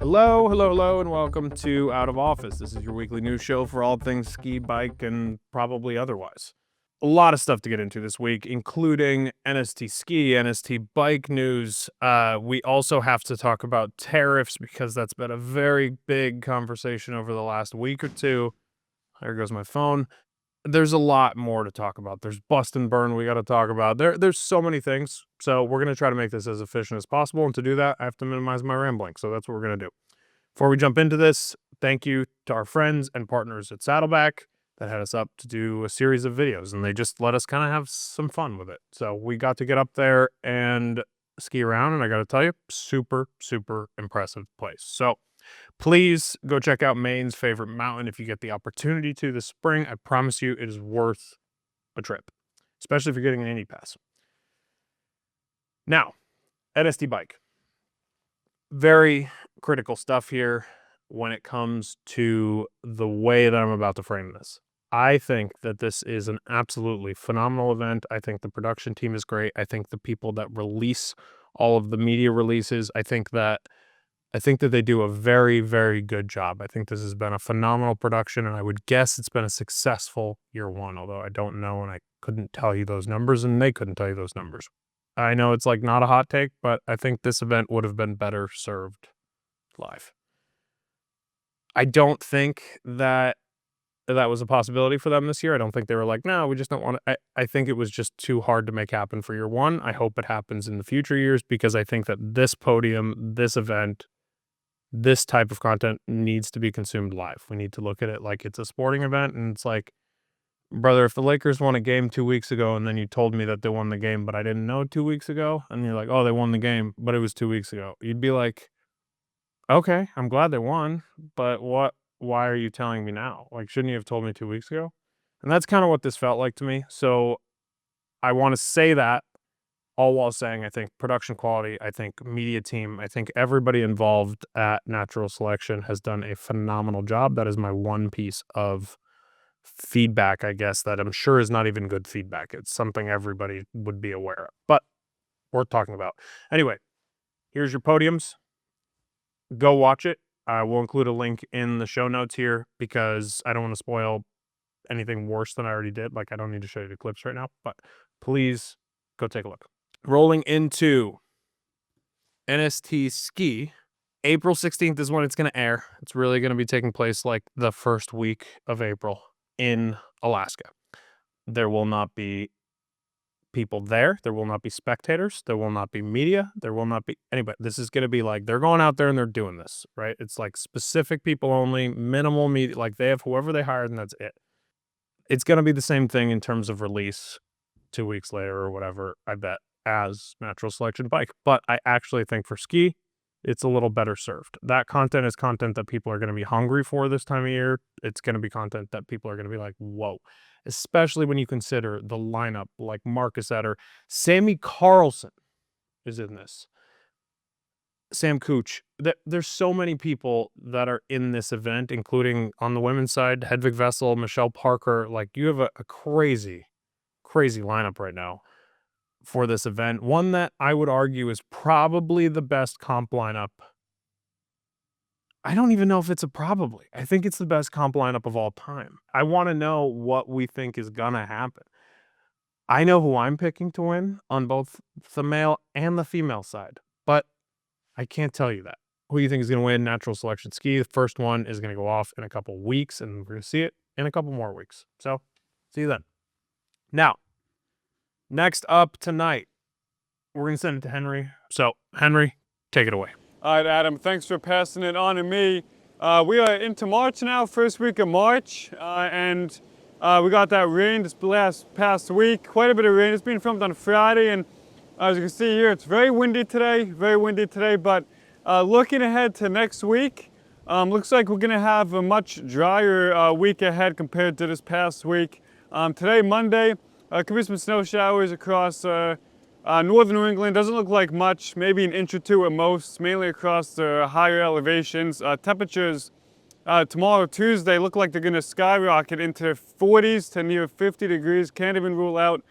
Hello, hello, hello, and welcome to Out of Office. This is your weekly news show for all things ski, bike, and probably otherwise. A lot of stuff to get into this week, including NST Ski, NST bike news. We also have to talk about tariffs because that's been a very big conversation over the last week or two. There goes my phone. There's a lot more to talk about. There's bust and burn we got to talk about. There's so many things. So we're going to try to make this as efficient as possible. And to do that, I have to minimize my rambling. So that's what we're going to do. Before we jump into this, thank you to our friends and partners at Saddleback that had us up to do a series of videos. And they just let us kind of have some fun with it. So we got to get up there and ski around. And I got to tell you, super, super impressive place. So please go check out Maine's favorite mountain if you get the opportunity to this spring. I promise you it is worth a trip, especially if you're getting an Indy Pass. Now, NST bike. Very critical stuff here when it comes to the way that I'm about to frame this. I think that this is an absolutely phenomenal event. I think the production team is great. I think the people that release all of the media releases, I think that they do a very, very good job. I think this has been a phenomenal production, and I would guess it's been a successful year one, although I don't know, and I couldn't tell you those numbers, and they couldn't tell you those numbers. I know it's like not a hot take, but I think this event would have been better served live. I don't think that was a possibility for them this year. I don't think they were like, no, we just don't want to. I think it was just too hard to make happen for year one. I hope it happens in the future years because I think that this podium, this event, this type of content needs to be consumed live. We need to look at it like it's a sporting event. And it's like, brother, if the Lakers won a game 2 weeks ago and then you told me that they won the game, but I didn't know 2 weeks ago, and you're like, oh, they won the game, but it was 2 weeks ago, you'd be like, okay, I'm glad they won, but why are you telling me now? Like, shouldn't you have told me 2 weeks ago? And that's kind of what this felt like to me. So I want to say that, all while saying I think production quality, I think media team, I think everybody involved at Natural Selection has done a phenomenal job. That is my one piece of feedback, I guess, that I'm sure is not even good feedback. It's something everybody would be aware of, but worth talking about. Anyway, here's your podiums. Go watch it. I will include a link in the show notes here because I don't want to spoil anything worse than I already did. Like, I don't need to show you the clips right now, but please go take a look. Rolling into NST Ski, April 16th is when it's going to air. It's really going to be taking place like the first week of April in Alaska. There will not be people there. There will not be spectators. There will not be media. There will not be anybody. This is going to be like they're going out there and they're doing this, right? It's like specific people only, minimal media. Like they have whoever they hired and that's it. It's going to be the same thing in terms of release 2 weeks later or whatever, I bet, as Natural Selection bike. But I actually think for ski, it's a little better served. That content is content that people are going to be hungry for this time of year. It's going to be content that people are going to be like, whoa. Especially when you consider the lineup like Marcus Etter. Sammy Carlson is in this. Sam Cooch. There's so many people that are in this event, including on the women's side, Hedvig Vessel, Michelle Parker. Like you have a crazy, crazy lineup right now for this event. One that I would argue is probably the best comp lineup. I don't even know if it's a probably. I think it's the best comp lineup of all time. I want to know what we think is going to happen. I know who I'm picking to win on both the male and the female side, but I can't tell you that. Who do you think is going to win Natural Selection Ski? The first one is going to go off in a couple weeks, and we're going to see it in a couple more weeks. So, see you then. Now, next up tonight, we're going to send it to Henry. So, Henry, take it away. All right, Adam, thanks for passing it on to me. We are into March now, first week of March, and we got that rain this past week, quite a bit of rain. It's being filmed on Friday, and as you can see here, it's very windy today, but looking ahead to next week, looks like we're gonna have a much drier week ahead compared to this past week. Today, Monday, could be some snow showers across northern New England. Doesn't look like much, maybe an inch or two at most, mainly across the higher elevations. Temperatures tomorrow, Tuesday, look like they're going to skyrocket into 40s to near 50 degrees. Can't even rule out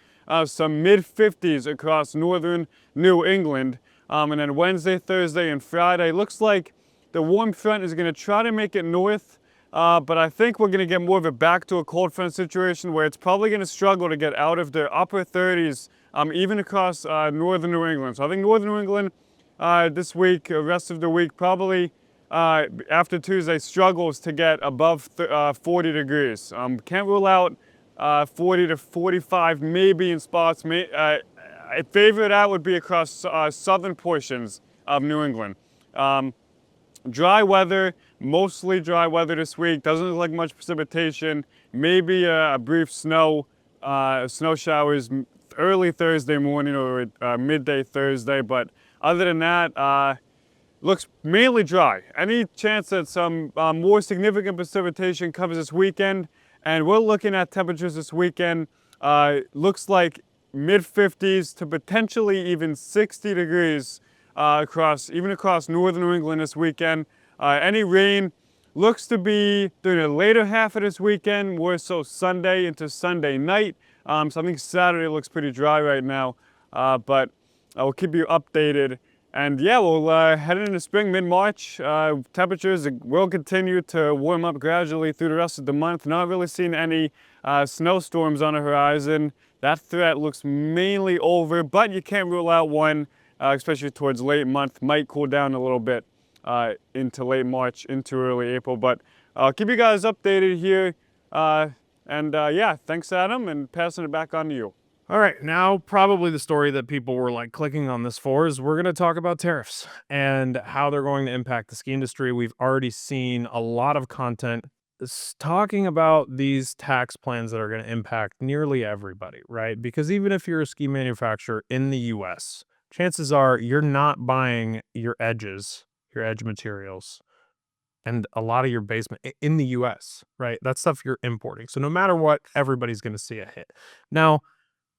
some mid-50s across northern New England. And then Wednesday, Thursday, and Friday, looks like The warm front is going to try to make it north, but I think we're going to get more of a back to a cold front situation where it's probably going to struggle to get out of the upper 30s, even across northern New England. So I think northern New England this week, rest of the week, probably after Tuesday struggles to get above 40 degrees. Can't rule out 40 to 45 maybe in spots. A favorite out would be across southern portions of New England. Dry weather, mostly dry weather this week. Doesn't look like much precipitation. Maybe a brief snow showers early Thursday morning or midday Thursday. But other than that, looks mainly dry. Any chance that some more significant precipitation comes this weekend? And we're looking at temperatures this weekend. Looks like mid 50s to potentially even 60 degrees across northern New England this weekend. Any rain looks to be during the later half of this weekend, more so Sunday into Sunday night. So I think Saturday looks pretty dry right now, but I will keep you updated. And yeah, we'll head into spring mid-March. Temperatures will continue to warm up gradually through the rest of the month. Not really seeing any snowstorms on the horizon. That threat looks mainly over, but you can't rule out one, especially towards late month. Might cool down a little bit into late March, into early April. But I'll keep you guys updated here. Yeah, thanks, Adam, and passing it back on to you. All right, now probably the story that people were like clicking on this for is we're going to talk about tariffs and how they're going to impact the ski industry. We've already seen a lot of content talking about these tax plans that are going to impact nearly everybody, right? Because even if you're a ski manufacturer in the US, chances are you're not buying your edges, your edge materials, and a lot of your basement in the US, right? That's stuff you're importing. So no matter what, everybody's going to see a hit. Now,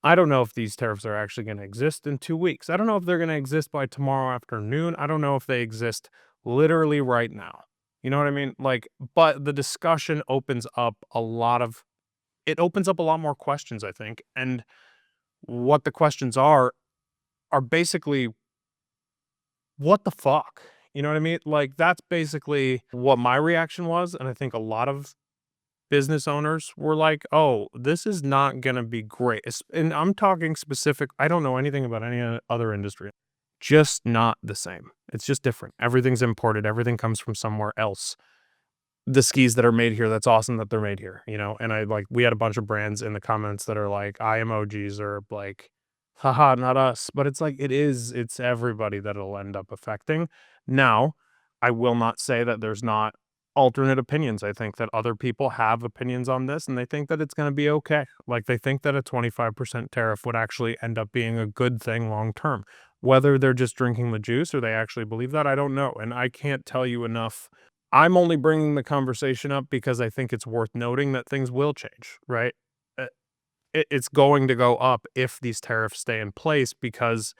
I don't know if these tariffs are actually going to exist in 2 weeks. I don't know if they're going to exist by tomorrow afternoon. I don't know if they exist literally right now. You know what I mean? Like, but the discussion opens up a lot more questions, I think. And what the questions are basically, what the fuck? You know what I mean? Like, that's basically what my reaction was. And I think a lot of business owners were like, oh, this is not going to be great. And I'm talking specific. I don't know anything about any other industry. Just not the same. It's just different. Everything's imported. Everything comes from somewhere else. The skis that are made here, that's awesome that they're made here, you know? And we had a bunch of brands in the comments that are like, eye emojis or like, haha, not us. But it's like, it's everybody that it'll end up affecting. Now, I will not say that there's not alternate opinions. I think that other people have opinions on this and they think that it's going to be okay. Like they think that a 25% tariff would actually end up being a good thing long term. Whether they're just drinking the juice or they actually believe that, I don't know. And I can't tell you enough. I'm only bringing the conversation up because I think it's worth noting that things will change, right? It's going to go up if these tariffs stay in place, because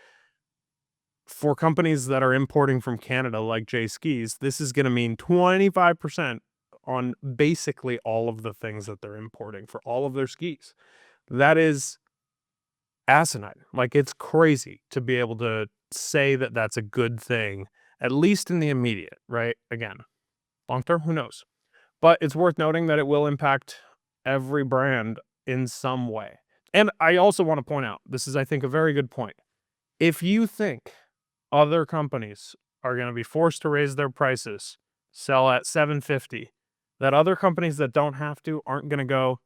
for companies that are importing from Canada like J Skis, this is going to mean 25% on basically all of the things that they're importing for all of their skis. That is asinine. Like, it's crazy to be able to say that that's a good thing, at least in the immediate, right? Again, long term, who knows? But it's worth noting that it will impact every brand in some way. And I also want to point out, this is, I think, a very good point. If you think other companies are going to be forced to raise their prices, sell at $750, that other companies that don't have to aren't going to go,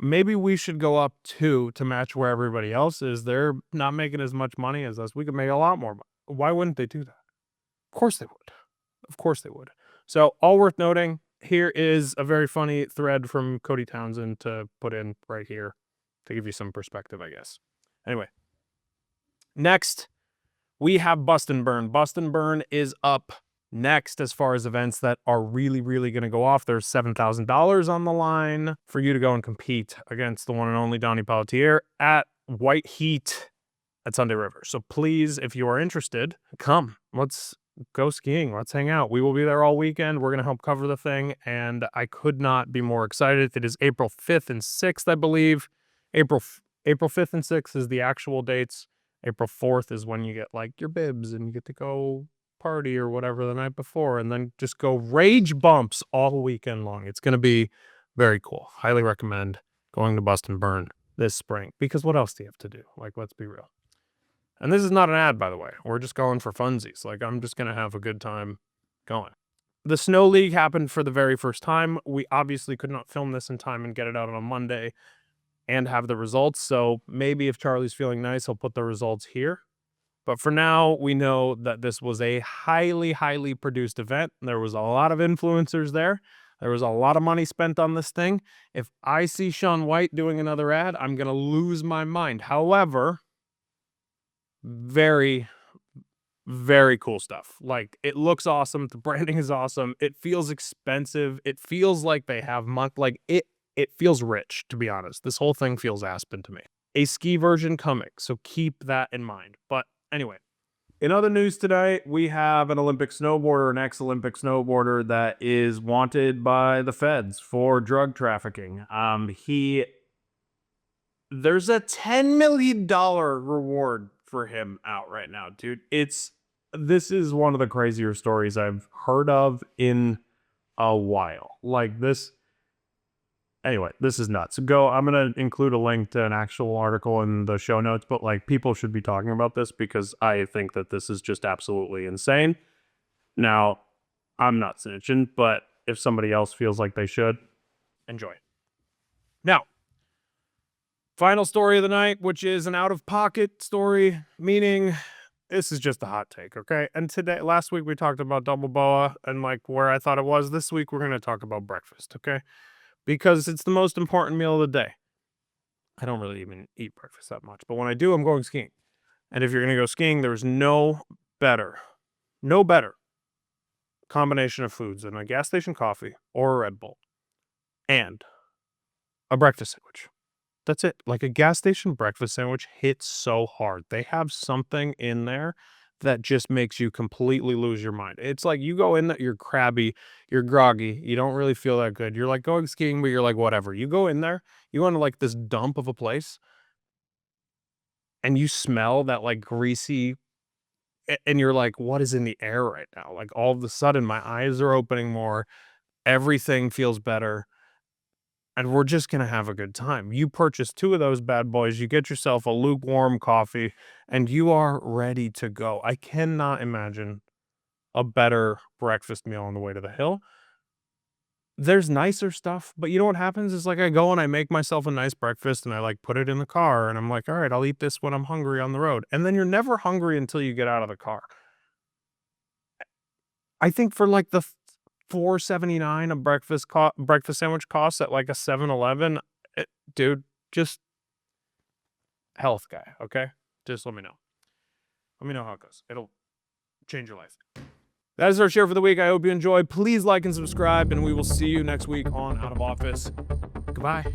maybe we should go up too to match where everybody else is. They're not making as much money as us. We could make a lot more money. Why wouldn't they do that? Of course they would. Of course they would. So, all worth noting, here is a very funny thread from Cody Townsend to put in right here to give you some perspective, I guess. Anyway, next, we have Bust and Burn. Bust and Burn is up next as far as events that are really, really going to go off. There's $7,000 on the line for you to go and compete against the one and only Donnie Pelletier at White Heat at Sunday River. So please, if you are interested, come. Let's go skiing. Let's hang out. We will be there all weekend. We're going to help cover the thing, and I could not be more excited. It is April 5th and 6th, I believe. April 5th and 6th is the actual dates. April 4th is when you get like your bibs and you get to go party or whatever the night before, and then just go rage bumps all weekend long. It's going to be very cool. Highly recommend going to Bust and Burn this spring, because what else do you have to do? Like, let's be real. And this is not an ad, by the way. We're just going for funsies. Like, I'm just going to have a good time going. The Snow League happened for the very first time. We obviously could not film this in time and get it out on a Monday and have the results. So maybe if Charlie's feeling nice, he'll put the results here. But for now, we know that this was a highly, highly produced event. There was a lot of influencers there. There was a lot of money spent on this thing. If I see Shaun White doing another ad, I'm going to lose my mind. However, very, very cool stuff. Like, it looks awesome. The branding is awesome. It feels expensive. It feels like they have it feels rich, to be honest. This whole thing feels Aspen to me. A ski version coming, so keep that in mind. But anyway, in other news today, we have an Olympic snowboarder, an ex-Olympic snowboarder that is wanted by the feds for drug trafficking. There's a $10 million reward for him out right now, dude. This is one of the crazier stories I've heard of in a while. Like this. Anyway, this is nuts. I'm going to include a link to an actual article in the show notes, but like, people should be talking about this because I think that this is just absolutely insane. Now, I'm not snitching, but if somebody else feels like they should, enjoy. Now, final story of the night, which is an out-of-pocket story, meaning this is just a hot take, okay? And last week we talked about double boa and like where I thought it was. This week we're going to talk about breakfast, okay? Because it's the most important meal of the day. I don't really even eat breakfast that much, but when I do, I'm going skiing. And if you're going to go skiing, there's no better combination of foods than a gas station coffee or a Red Bull and a breakfast sandwich. That's it. Like, a gas station breakfast sandwich hits so hard. They have something in there that just makes you completely lose your mind. It's like you go in there, you're crabby, you're groggy, you don't really feel that good. You're like going skiing, but you're like, whatever. You go in there, you go into like this dump of a place, and you smell that like greasy, and you're like, what is in the air right now? Like, all of a sudden, my eyes are opening more, everything feels better. And we're just going to have a good time. You purchase 2 of those bad boys, you get yourself a lukewarm coffee, and you are ready to go. I cannot imagine a better breakfast meal on the way to the hill. There's nicer stuff, but you know what happens is, like, I go and I make myself a nice breakfast and I like put it in the car and I'm like, all right, I'll eat this when I'm hungry on the road. And then you're never hungry until you get out of the car. I think for like the $4.79 a breakfast sandwich costs at like a 7-Eleven, dude, just health guy, okay? Just let me know. Let me know how it goes. It'll change your life. That is our share for the week. I hope you enjoyed. Please like and subscribe, and we will see you next week on Out of Office. Goodbye.